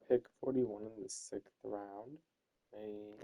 Pick 41 in the 6th round. A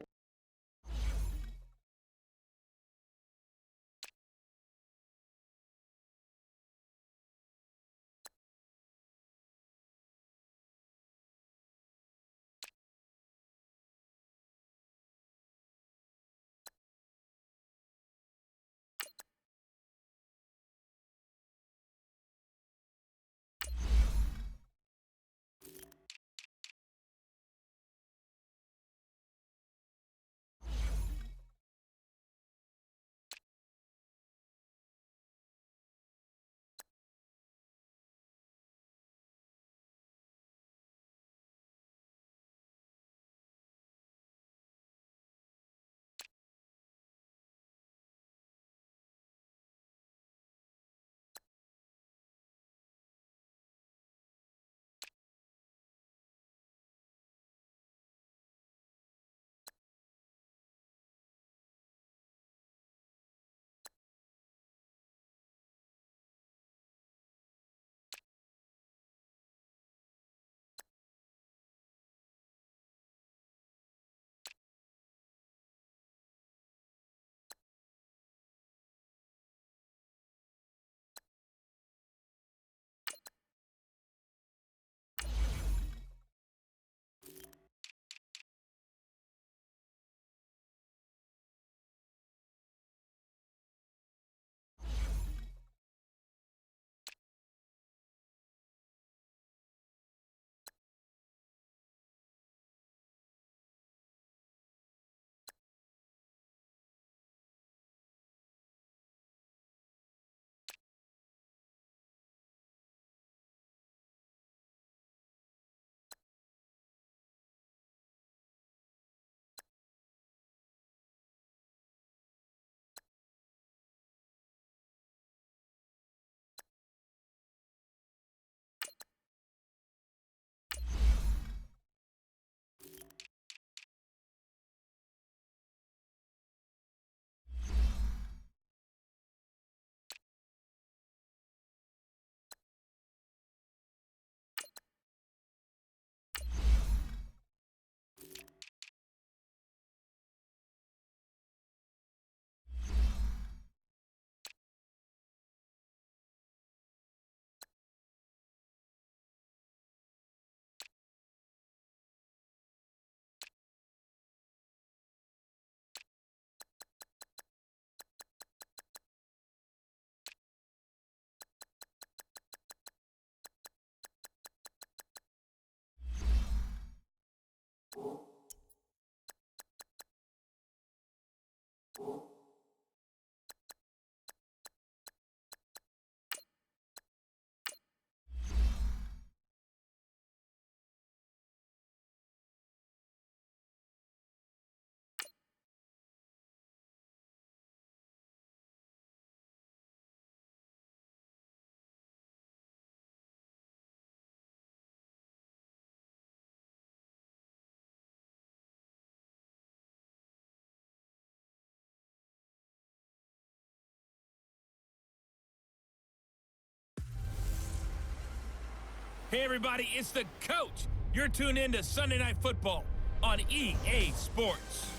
Hey everybody, it's the coach. You're tuned in to Sunday Night Football on EA Sports.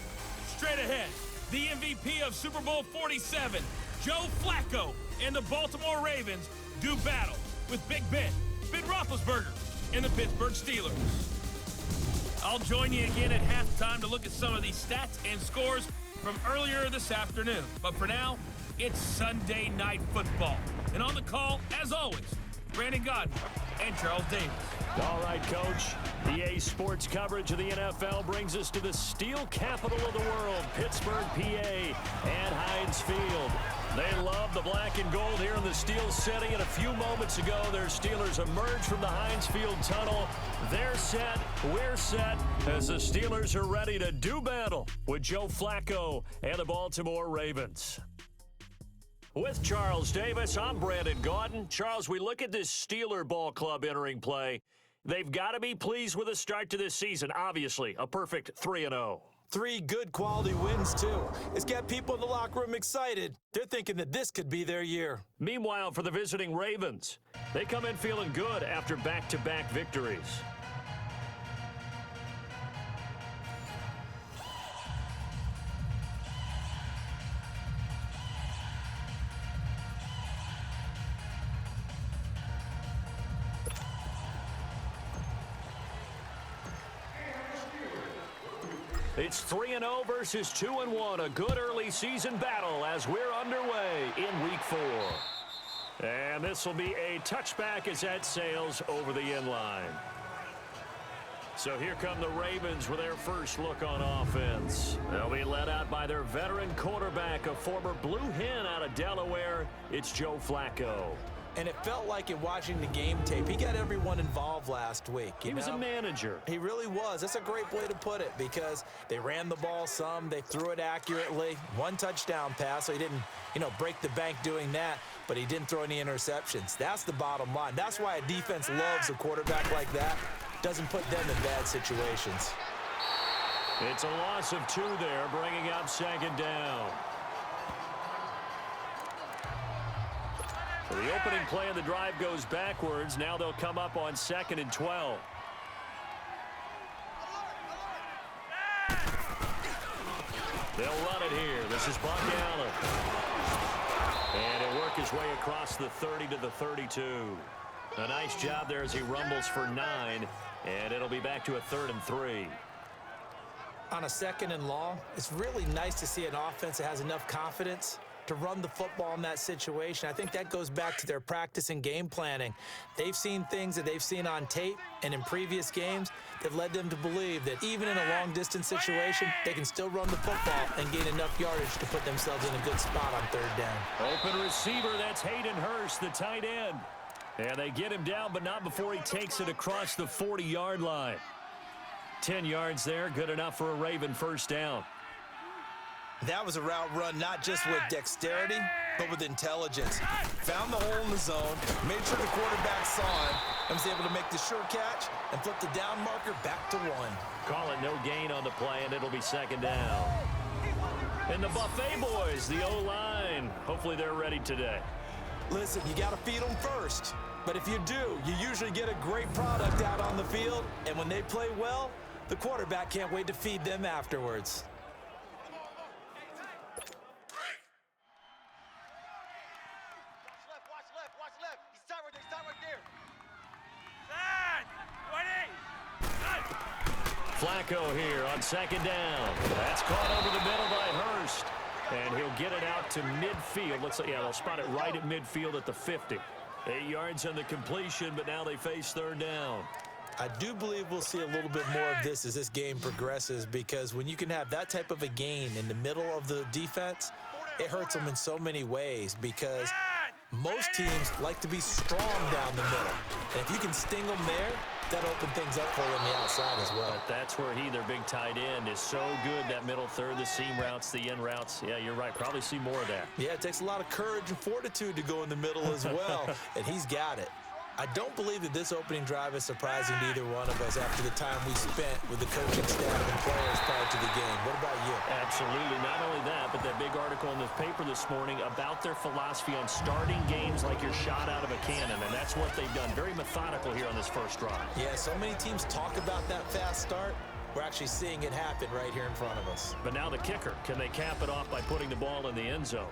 Straight ahead, the MVP of Super Bowl 47, Joe Flacco, and the Baltimore Ravens do battle with Big Ben Roethlisberger, and the Pittsburgh Steelers. I'll join you again at halftime to look at some of these stats and scores from earlier this afternoon. But for now, it's Sunday Night Football. And on the call, as always, Brandon Godden and Charles Davis. All right, Coach. EA Sports coverage of the NFL brings us to the steel capital of the world, Pittsburgh, PA, and Heinz Field. They love the black and gold here in the Steel City, and a few moments ago, their Steelers emerged from the Heinz Field tunnel. They're set, we're set, as the Steelers are ready to do battle with Joe Flacco and the Baltimore Ravens. With Charles Davis, I'm Brandon Gaudin. Charles, we look at this Steeler ball club entering play. They've got to be pleased with the start to this season. Obviously, a perfect 3-0. 3 good quality wins, too. It's got people in the locker room excited. They're thinking that this could be their year. Meanwhile, for the visiting Ravens, they come in feeling good after back-to-back victories. It's 3-0 versus 2-1, a good early season battle as we're underway in Week 4. And this will be a touchback as that sails over the end line. So here come the Ravens with their first look on offense. They'll be led out by their veteran quarterback, a former Blue Hen out of Delaware. It's Joe Flacco. And it felt like in watching the game tape, he got everyone involved last week. He was a manager. He really was. That's a great way to put it because they ran the ball some. They threw it accurately. 1 touchdown pass, so he didn't, break the bank doing that, but he didn't throw any interceptions. That's the bottom line. That's why a defense loves a quarterback like that. Doesn't put them in bad situations. It's a loss of 2 there, bringing up second down. The opening play of the drive goes backwards. Now they'll come up on 2nd and 12. They'll run it here. This is Buck Allen. And he'll work his way across the 30 to the 32. A nice job there as he rumbles for 9. And it'll be back to a 3rd and 3. On a 2nd and long, it's really nice to see an offense that has enough confidence to run the football in that situation. I think that goes back to their practice and game planning. They've seen things that they've seen on tape and in previous games that led them to believe that even in a long-distance situation, they can still run the football and gain enough yardage to put themselves in a good spot on 3rd down. Open receiver, that's Hayden Hurst, the tight end. And they get him down, but not before he takes it across the 40-yard line. 10 yards there, good enough for a Raven first down. That was a route run not just with dexterity, but with intelligence. Found the hole in the zone, made sure the quarterback saw him, and was able to make the sure catch and flip the down marker back to 1. Call it no gain on the play, and it'll be 2nd down. And the Buffet boys, the O-line, hopefully they're ready today. Listen, you got to feed them first. But if you do, you usually get a great product out on the field, and when they play well, the quarterback can't wait to feed them afterwards. Flacco here on 2nd down. That's caught over the middle by Hurst. And he'll get it out to midfield. They'll spot it right at midfield at the 50. 8 yards on the completion, but now they face 3rd down. I do believe we'll see a little bit more of this as this game progresses because when you can have that type of a gain in the middle of the defense, it hurts them in so many ways because most teams like to be strong down the middle. And if you can sting them there, that'll open things up for you on the outside as well. But that's where their big tight end, is so good, that middle third, the seam routes, the end routes. Yeah, you're right. Probably see more of that. Yeah, it takes a lot of courage and fortitude to go in the middle as well, and he's got it. I don't believe that this opening drive is surprising to either one of us after the time we spent with the coaching staff and players prior to the game. What about you? Absolutely. Not only that, but that big article in the paper this morning about their philosophy on starting games like you're shot out of a cannon, and that's what they've done. Very methodical here on this first drive. Yeah, so many teams talk about that fast start. We're actually seeing it happen right here in front of us. But now the kicker. Can they cap it off by putting the ball in the end zone?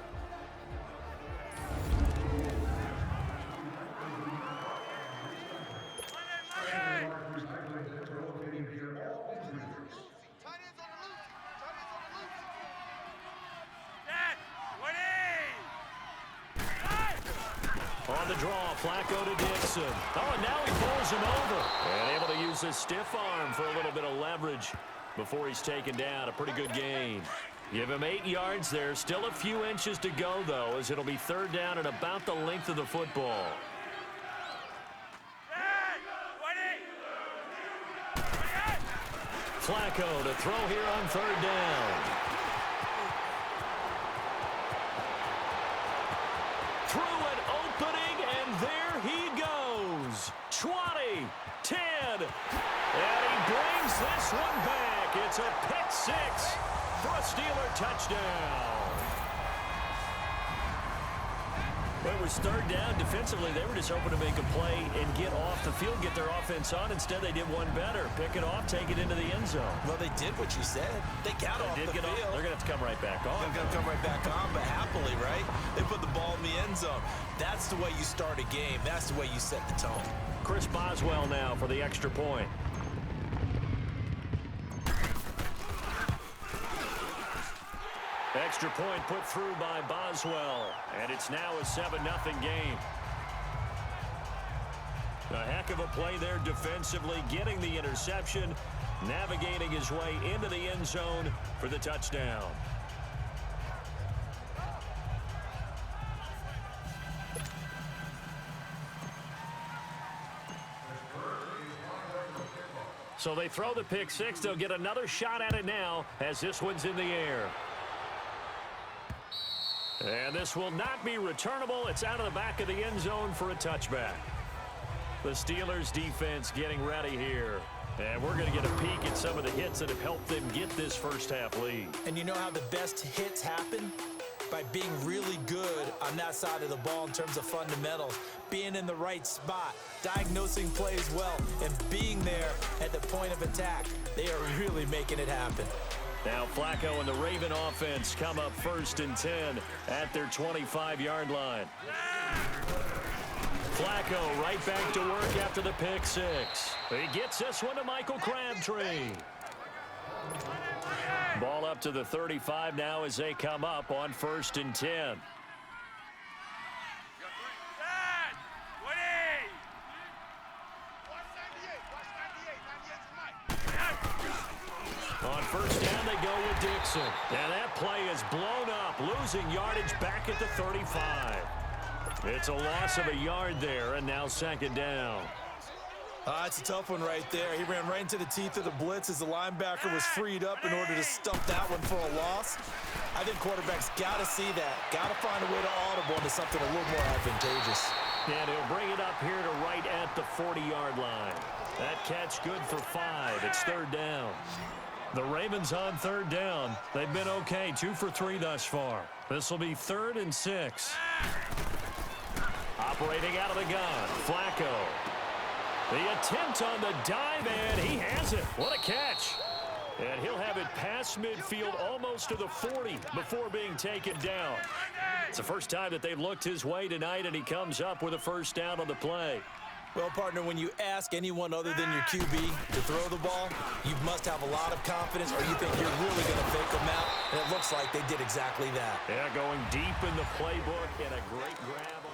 On the draw, Flacco to Dixon. Oh, and now he pulls him over. And able to use his stiff arm for a little bit of leverage before he's taken down. A pretty good gain. Give him 8 yards there. Still a few inches to go, though, as it'll be third down and about the length of the football. Flacco to throw here on third down. Through an opening, and there he goes. 20, 10, and he brings this one back. It's a pick six for a Steeler touchdown. When it was third down defensively, they were just hoping to make a play and get off the field, get their offense on. Instead, they did one better. Pick it off, take it into the end zone. Well, they did what you said. They got off the field. They're going to have to come right back on. They're going to come right back on, but happily, right? They put the ball in the end zone. That's the way you start a game. That's the way you set the tone. Chris Boswell now for the extra point. Extra point put through by Boswell, and it's now a 7-0 game. A heck of a play there defensively, getting the interception, navigating his way into the end zone for the touchdown. So they throw the pick six. They'll get another shot at it now as this one's in the air. And this will not be returnable. It's out of the back of the end zone for a touchback. The Steelers defense getting ready here. And we're going to get a peek at some of the hits that have helped them get this first half lead. And you know how the best hits happen? By being really good on that side of the ball in terms of fundamentals, being in the right spot, diagnosing plays well, and being there at the point of attack. They are really making it happen. Now Flacco and the Raven offense come up 1st and 10 at their 25-yard line. Flacco right back to work after the pick six. He gets this one to Michael Crabtree. Ball up to the 35 now as they come up on 1st and 10. On 1st down, they go with Dixon. And that play is blown up, losing yardage back at the 35. It's a loss of a yard there, and now 2nd down. It's a tough one right there. He ran right into the teeth of the blitz as the linebacker was freed up in order to stump that one for a loss. I think quarterbacks got to see that. Got to find a way to audible into something a little more advantageous. And he'll bring it up here to right at the 40-yard line. That catch good for 5. It's 3rd down. The Ravens on 3rd down. They've been okay, 2 for 3 thus far. This will be 3rd and 6. Operating out of the gun, Flacco. The attempt on the dive, and he has it. What a catch. And he'll have it past midfield almost to the 40 before being taken down. It's the first time that they've looked his way tonight, and he comes up with a 1st down on the play. Well, partner, when you ask anyone other than your QB to throw the ball, you must have a lot of confidence, or you think you're really going to fake them out, and it looks like they did exactly that. Yeah, going deep in the playbook and a great grab.